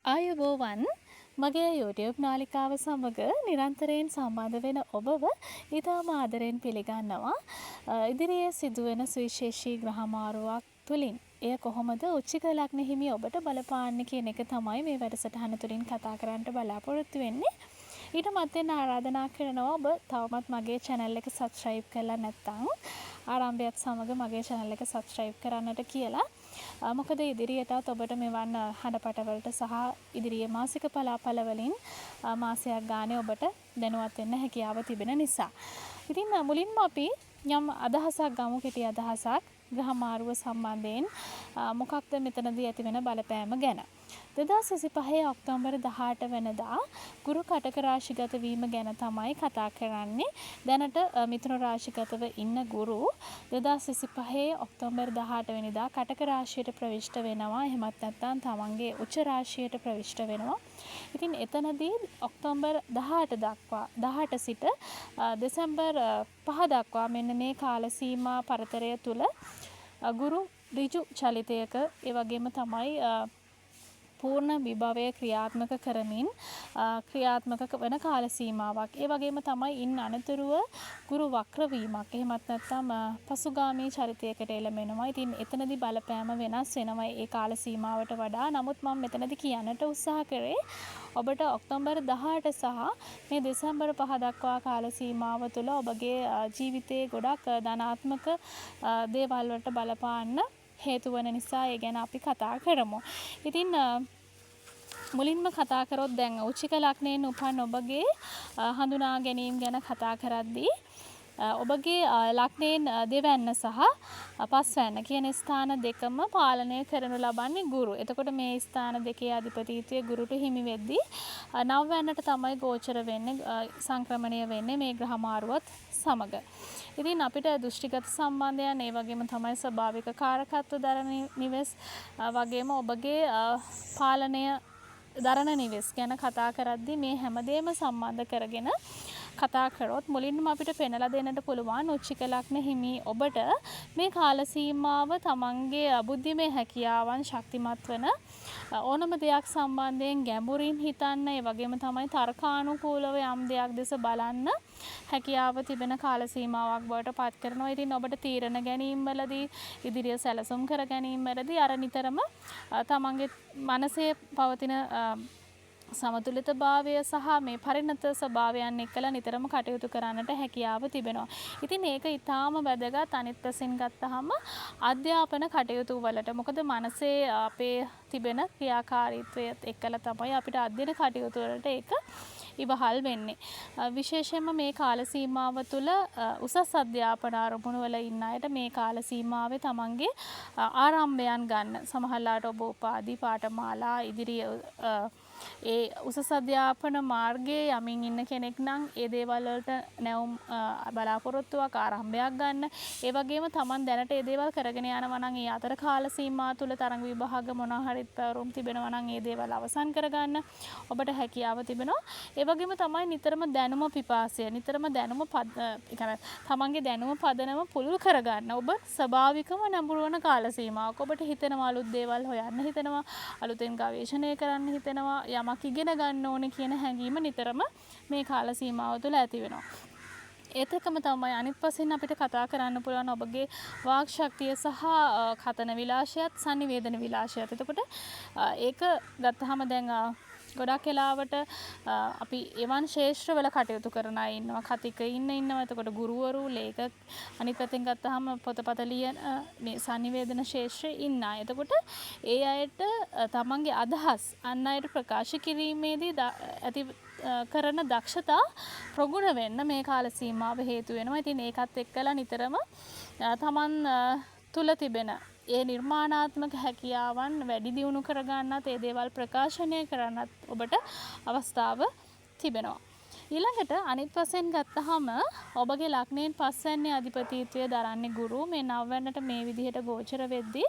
ආයුබෝවන් මගේ YouTube නාලිකාව සමග නිරන්තරයෙන් සම්බන්ධ වෙන ඔබව ඉතාම ආදරයෙන් පිළිගන්නවා. ඉදිරියේ සිදුවෙන සුවිශේෂී ග්‍රහමාරුවක් තුලින් එය කොහොමද උච්චික ලග්න හිමි ඔබට බලපාන්නේ කියන එක තමයි මේ වැඩසටහන තුලින් කතා කරන්න බලාපොරොත්තු වෙන්නේ. ඊට මත්තෙන් ආරාධනා කරනවා ඔබ තවමත් මගේ channel එක subscribe කරලා නැත්නම් ආරම්භයත් සමග මගේ channel එක subscribe කරන්නට කියලා. මොකද ඉදිරියටත් ඔබට මෙවන් හඬපටවලට සහ ඉදිරියේ මාසික පලාපල වලින් මාසයක් ගානේ ඔබට දැනුවත් වෙන්න හැකියාව තිබෙන නිසා. ඉතින් මුලින්ම අපි යම් අදහසක් ගමු, කෙටි අදහසක් ග්‍රහමාරුව සම්බන්ධයෙන් මොකක්ද මෙතනදී ඇති වෙන බලපෑම ගැන. 2025 ඔක්තෝබර් 18 වෙනිදා ගුරු කටක රාශිගත වීම ගැන තමයි කතා කරන්නේ. දැනට මිථුන රාශිගතව ඉන්න ගුරු 2025 ඔක්තෝබර් 18 වෙනිදා කටක රාශියට ප්‍රවිෂ්ඨ වෙනවා. එහෙමත් නැත්නම් තමන්ගේ උච්ච රාශියට ප්‍රවිෂ්ඨ වෙනවා. ඉතින් එතනදී ඔක්තෝබර් 18 සිට දෙසැම්බර් 5 දක්වා මෙන්න මේ කාල සීමා පරතරය තුල ගුරු ඍජු චලිතයක ඒ වගේම තමයි පූර්ණ විභවය ක්‍රියාත්මක කරමින් ක්‍රියාත්මක වන කාල සීමාවක්. ඒ වගේම තමයි ඉන් අනතුරුව ගුරු වක්‍ර වීමක්. එහෙමත් නැත්නම් පසුගාමී චරිතයකට එළඹෙනවා. ඉතින් එතනදී බලපෑම වෙනස් වෙනවා ඒ කාල සීමාවට වඩා. නමුත් මම මෙතනදී කියන්නට උත්සාහ කරේ ඔබට ඔක්තෝබර් 18 සහ මේ දෙසැම්බර් 5 දක්වා කාල සීමාව තුළ ඔබගේ ජීවිතයේ ගොඩක් ධනාත්මක දේවල් වලට බලපාන්න හේතු වන නිසා ඒ ගැන අපි කතා කරමු. ඉතින් මුලින්ම කතා කරොත් දැන් උච්චික ලග්නයෙන් උපන් ඔබගේ හඳුනා ගැනීම ගැන කතා කරද්දී ඔබගේ ලග්නයෙන් දෙවැන්න සහ පස්වැන්න කියන ස්ථාන දෙකම පාලනය කරනු ලබන්නේ ගුරු. එතකොට මේ ස්ථාන දෙකේ අධිපතිත්වය ගුරුට හිමි වෙද්දී නවවැන්නට තමයි ගෝචර වෙන්නේ, සංක්‍රමණය වෙන්නේ මේ ග්‍රහමාරුවත් සමග. ඉතින් අපිට දෘෂ්ටිගත සම්බන්ධයන් ඒ වගේම තමයි ස්වභාවික කාරකත්ව දරන නිවෙස් වගේම ඔබගේ පාලනය දරන නිවෙස් ගැන කතා කරද්දී මේ හැමදේම සම්බන්ධ කරගෙන කතා කරොත් මුලින්ම අපිට පෙන්වලා දෙන්නට පුළුවන් උච්චික ලග්න හිමි ඔබට මේ කාල සීමාව තමන්ගේ බුද්ධිමය හැකියාවන් ශක්තිමත් වන ඕනම දෙයක් සම්බන්ධයෙන් ගැඹුරින් හිතන්න, ඒ වගේම තමයි තර්කානුකූලව යම් දෙයක් දෙස බලන්න හැකියාව තිබෙන කාල සීමාවක් බවට පත් කරනවා. ඉතින් ඔබට තීරණ ගැනීම වලදී, ඉදිරිය සැලසුම් කර ගැනීම වලදී අර නිතරම තමන්ගේ මනසේ පවතින සමතුලිතභාවය සහ මේ පරිණත ස්වභාවයන් එක්කලා නිතරම කටයුතු කරන්නට හැකියාව තිබෙනවා. ඉතින් ඒක ඊටාම වැදගත් අනිත් පැසෙන් ගත්තාම අධ්‍යාපන කටයුතු වලට. මොකද මනසේ අපේ තිබෙන ක්‍රියාකාරීත්වයත් එක්කලා තමයි අපිට අධ්‍යයන කටයුතු වලට ඒක ඉවහල් වෙන්නේ. විශේෂයෙන්ම මේ කාල සීමාව තුළ උසස් අධ්‍යාපන අරමුණු වල ඉන්න අයට මේ කාල සීමාවේ තමන්ගේ ආරම්භයන් ගන්න. සමහරලාට ඔබ උපාධි පාඨමාලා ඉදිරිය ඒ උසස් අධ්‍යාපන මාර්ගයේ යමින් ඉන්න කෙනෙක් නම් ඒ දේවල් වලට නැවුම් බලාපොරොත්තුවක් ආරම්භයක් ගන්න. ඒ වගේම තමන් දැනට ඒ දේවල් කරගෙන යනවා නම් ඒ අතර කාල සීමා තුල තරඟ විභාග මොනවා හරි පැවරුම් තිබෙනවා නම් ඒ දේවල් අවසන් කරගන්න ඔබට හැකියාව තිබෙනවා. ඒ වගේම තමයි නිතරම දැනුම පිපාසය, නිතරම දැනුම තමන්ගේ දැනුම පදනම පුළුල් කරගන්න ඔබ ස්වභාවිකව නැඹුරු වන කාල සීමාවක්. ඔබට හිතෙනවා අලුත් දේවල් හොයන්න හිතෙනවා, අලුතෙන් ගවේෂණය කරන්න හිතෙනවා, යමක් ඉගෙන ගන්න ඕනේ කියන හැඟීම නිතරම මේ කාල සීමාව තුළ ඇති වෙනවා. ඒත් එක්කම තමයි අනිත් පස්සෙන් අපිට කතා කරන්න පුළුවන් ඔබගේ වාග් ශක්තිය සහ කතන විලාසයත් sannivedana විලාසයත්. එතකොට ඒක ගත්තාම දැන් ගොඩක් වෙලාවට අපි එවන් ශේෂ්ත්‍රවල කටයුතු කරන අය ඉන්නවා, කතික ඉන්නවා. එතකොට ගුරුවරු, ලේඛක, අනිත් පැත්තෙන් ගත්තාම පොතපත ලියන මේ sannivedana ශේෂ්ත්‍රයේ ඉන්න අය. එතකොට ඒ අයට තමන්ගේ අදහස් අන් අයට ප්‍රකාශ කිරීමේදී ඇති කරන දක්ෂතා ප්‍රගුණ වෙන්න මේ කාල සීමාව හේතු වෙනවා. ඉතින් ඒකත් එක්කලා නිතරම තමන් තුල තිබෙන ඒ නිර්මාණාත්මක හැකියාවන් වැඩි දියුණු කරගන්නත්, ඒ දේවල් ප්‍රකාශනය කරන්නත් ඔබට අවස්ථාව තිබෙනවා. ඊළඟට අනිත් වශයෙන් ගත්තාම ඔබගේ ලග්නයෙන් පස්වැන්නේ අධිපතිත්වය දරන්නේ ගුරු. මේ නවවැන්නට මේ විදිහට ගෝචර වෙද්දී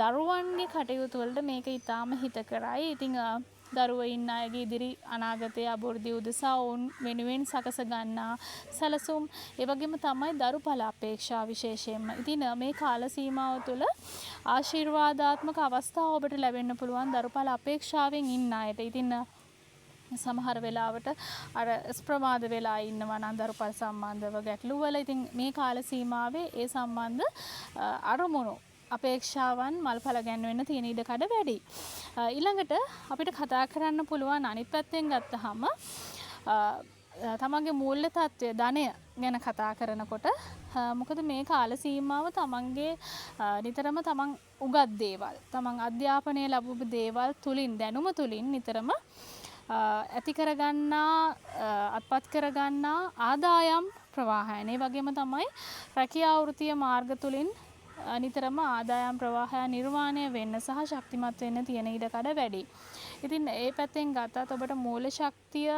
දරුවන්ගේ කටයුතු වලට මේක ඊටාම හිතකරයි. ඉතින් දරුවෝ ඉන්න අයගේ ඉදිරි අනාගතයේ අභිවෘද්ධිය උදෙසා ඔවුන් වෙනුවෙන් සකස ගන්නා සැලසුම් ඒ වගේම තමයි දරුඵල අපේක්ෂා විශේෂයෙන්ම. ඉතින් මේ කාල සීමාව තුළ ආශිර්වාදාත්මක අවස්ථා ඔබට ලැබෙන්න පුළුවන් දරුඵල අපේක්ෂාවෙන් ඉන්න අයට. ඉතින් සමහර වෙලාවට අර ප්‍රමාද වෙලා ඉන්නවා නම් දරුපල් සම්බන්ධව ගැටලු වල ඉතින් මේ කාල සීමාවේ ඒ සම්බන්ධ අරමුණු අපේක්ෂාවන් මල්ඵල ගැන්වෙන්න තියෙන ඉඩ කඩ වැඩි. ඊළඟට අපිට කතා කරන්න පුළුවන් අනිත් පැත්තෙන් ගත්තහම තමන්ගේ මූල්‍ය තත්ත්වය ධනය ගැන කතා කරනකොට මොකද මේ කාල සීමාව තමන්ගේ නිතරම තමන් උගත් දේවල් තමන් අධ්‍යාපනය ලැබපු දේවල් තුලින් දැනුම තුලින් නිතරම ඇති කරගන්නා අත්පත් කරගන්නා ආදායම් ප්‍රවාහයන් ඒ වගේම තමයි රැකියා වෘත්තීය මාර්ග තුලින් නිතරම ආදායම් ප්‍රවාහය නිර්මාණය වෙන්න සහ ශක්තිමත් වෙන්න තියෙන ඉඩ කඩ වැඩි. ඉතින් ඒ පැත්තෙන් ගත්තත් ඔබට මූල ශක්තිය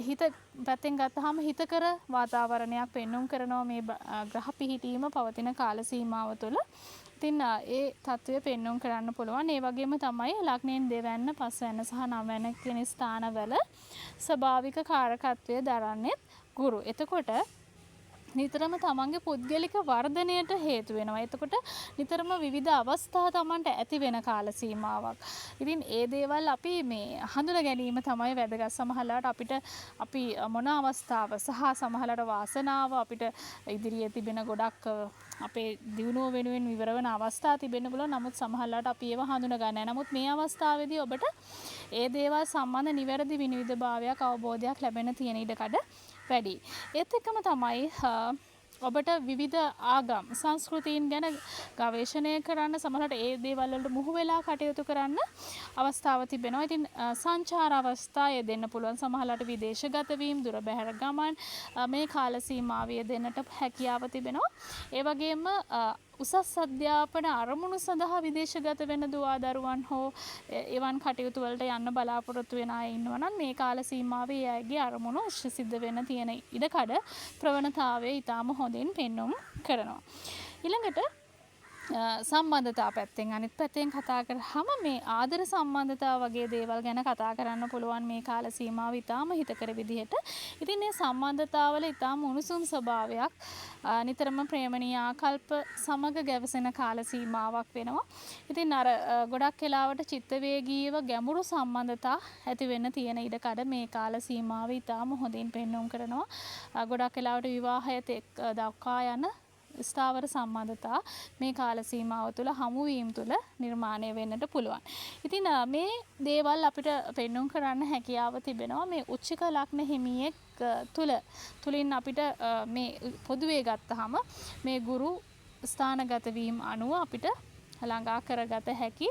හිත පැත්තෙන් ගත්තහම හිතකර වාතාවරණයක් පෙන්눔 කරනවා මේ ග්‍රහ පිහිටීම පවතින කාල සීමාව තුළ. ඉතින් ඒ තත්ත්වය පෙන්눔 කරන්න පුළුවන්. ඒ වගේම තමයි ලග්නයෙන් දෙවැන්න, පස්වැන්න සහ නවවැන්න කියන ස්ථානවල ස්වභාවික කාරකත්වය දරන්නේ ගුරු. එතකොට නිතරම තමන්ගේ පුද්ගලික වර්ධනයට හේතු වෙනවා. එතකොට නිතරම විවිධ අවස්ථා තමන්ට ඇති වෙන කාල සීමාවක්. ඉතින් ඒ දේවල් අපි මේ හඳුනා ගැනීම තමයි වැදගත්. සමහරවිට අපිට අපි මොන අවස්ථාව සහ සමහරවිට වාසනාව අපිට ඉදිරියේ තිබෙන ගොඩක් අපේ දියුණුව වෙනුවෙන් විවර වෙන අවස්ථා තිබෙන්න පුළුවන්. නමුත් සමහරවිට අපි ඒව හඳුනා ගන්න නැහැ. නමුත් මේ අවස්ථාවේදී ඔබට ඒ දේවල් සම්බන්ධ නිවැරදි විනිවිදභාවයක් අවබෝධයක් ලැබෙන්න තියෙන ඉඩකඩ වැඩි. ඒත් එක්කම තමයි ඔබට විවිධ ආගම් සංස්කෘතීන් ගැන ගවේෂණය කරන්න සමහරවිට ඒ දේවල් වලට මුහු වෙලා කටයුතු කරන්න අවස්ථාව තිබෙනවා. ඉතින් සංචාර අවස්ථා යෙදෙන්න පුළුවන්. සමහරවිට විදේශගත වීම, දුර බැහැර ගමන් මේ කාල සීමාවේ දෙන්නට හැකියාව තිබෙනවා. ඒ වගේම උසස් අධ්‍යාපන අරමුණු සඳහා විදේශගත වෙන දුවා දරුවන් හෝ එවන් කටයුතු වලට යන්න බලාපොරොත්තු වෙන අය ඉන්නවා නම් මේ කාල සීමාවේ අයගේ අරමුණු ඉෂ්ට සිද්ධ වෙන්න තියෙන ඉඩකඩ ප්‍රවණතාවය ඊටාම හොඳින් පෙන්눔 කරනවා. ඊළඟට සම්බන්ධතා පැත්තෙන් අනිත් පැත්තෙන් කතා කරාම මේ ආදර සම්බන්ධතා වගේ දේවල් ගැන කතා කරන්න පුළුවන් මේ කාල සීමාව ඊටාම හිතකර විදිහට. ඉතින් මේ සම්බන්ධතාවල ඊටාම උණුසුම් ස්වභාවයක් නිතරම ප්‍රේමණීය ආකල්ප සමග ගැවසෙන කාල සීමාවක් වෙනවා. ඉතින් අර ගොඩක් වෙලාවට චිත්ත වේගීව ගැඹුරු සම්බන්ධතා ඇති වෙන්න තියෙන ඉඩකඩ මේ කාල සීමාව ඊටාම හොඳින් පෙන්눔 කරනවා. ගොඩක් වෙලාවට විවාහයට දක්වා යන ස්ථාවර සම්බන්ධතා මේ කාල සීමාව තුළ හමුවීම තුළ නිර්මාණය වෙන්නට පුළුවන්. ඉතින් මේ දේවල් අපිට පෙන්눔 කරන්න හැකියාව තිබෙනවා මේ උච්චික ලග්න හිමියෙක් තුලින් අපිට මේ පොදුවේ ගත්තහම මේ ගුරු ස්ථානගත වීම අනුව අපිට ළඟා කරගත හැකි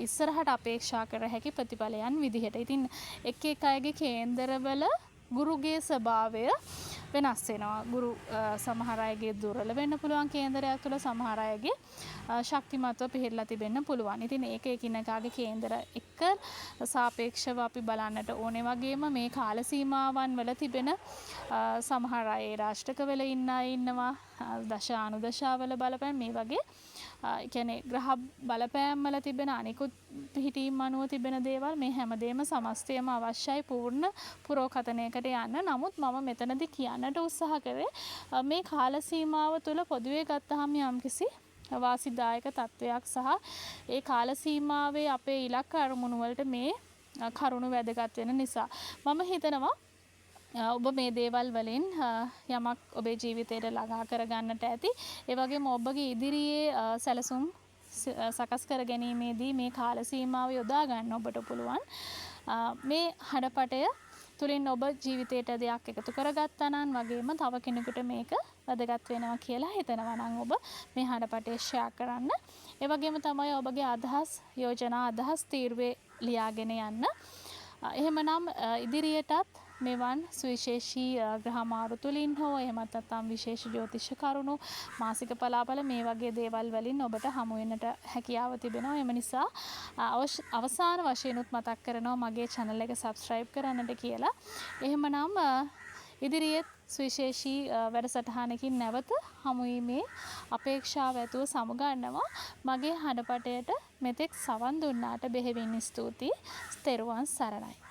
ඉස්සරහට අපේක්ෂා කර හැකි ප්‍රතිඵලයන් විදිහට. ඉතින් එක් එක් අයගේ කේන්දරවල ගුරුගේ ස්වභාවය වෙනස් වෙනවා. ගුරු සමහර අයගේ දුර්වල වෙන්න පුළුවන් කේන්දරයක් තුළ, සමහර අයගේ ශක්තිමත්ව පිහිටලා තිබෙන්න පුළුවන්. ඉතින් ඒක එකිනෙකාගේ කේන්දර එක්ක සාපේක්ෂව අපි බලන්නට ඕනේ. වගේම මේ කාල සීමාවන් වල තිබෙන සමහර අය රාෂ්ටක වෙල ඉන්න අය ඉන්නවා, දශ අනුදශාවල බලපෑම් මේ වගේ කියන්නේ ග්‍රහ බලපෑම් වල තිබෙන අනිකුත් පිහිටීම් අනුව තිබෙන දේවල් මේ හැමදේම සමස්තයම අවශ්‍යයි පූර්ණ පුරෝකථනයකට යන්න. නමුත් මම මෙතනදී කියන්නට උත්සාහ කරේ මේ කාල සීමාව තුළ පොදුවේ ගත්තහම යම්කිසි වාසිදායක තත්වයක් සහ ඒ කාල සීමාවේ අපේ ඉලක්ක අරමුණු වලට මේ කරුණු වැදගත් වෙන නිසා මම හිතනවා ඔබ මේ දේවල් වලින් යමක් ඔබේ ජීවිතයට ළඟා කරගන්නට ඇති. ඒ වගේම ඔබගේ ඉදිරියේ සැලසුම් සකස් කර ගැනීමේදී මේ කාල සීමාව යොදා ගන්න ඔබට පුළුවන්. මේ හඩපටය තුලින් ඔබ ජීවිතයට දෙයක් එකතු කරගත්තා නම් වගේම තව කෙනෙකුට මේක වැදගත් වෙනවා කියලා හිතනවා නම් ඔබ මේ හඩපටය ෂෙයා කරන්න. ඒ වගේම තමයි ඔබගේ අදහස්, යෝජනා, අදහස් තීරුවේ ලියාගෙන යන්න. එහෙමනම් ඉදිරියටත් මෙවන් සුවිශේෂී ග්‍රහ මාරු තුලින් හෝ එහෙමත් නැත්නම් විශේෂ ජ්‍යොතිෂ කරුණු, මාසික පලාපල මේ වගේ දේවල් වලින් ඔබට හමු වෙන්නට හැකියාව තිබෙනවා. එම නිසා අවසාන වශයෙන්ුත් මතක් කරනවා මගේ channel එක subscribe කරන්නට කියලා. එහෙමනම් ඉදිරියේත් සුවිශේෂී වැඩසටහනකින් නැවත හමුවීමේ අපේක්ෂාව ඇතුව සමුගන්නවා. මගේ හඬපටයට මෙතෙක් සවන් දුන්නාට බෙහෙවින් ස්තුතියි. තෙරුවන් සරණයි.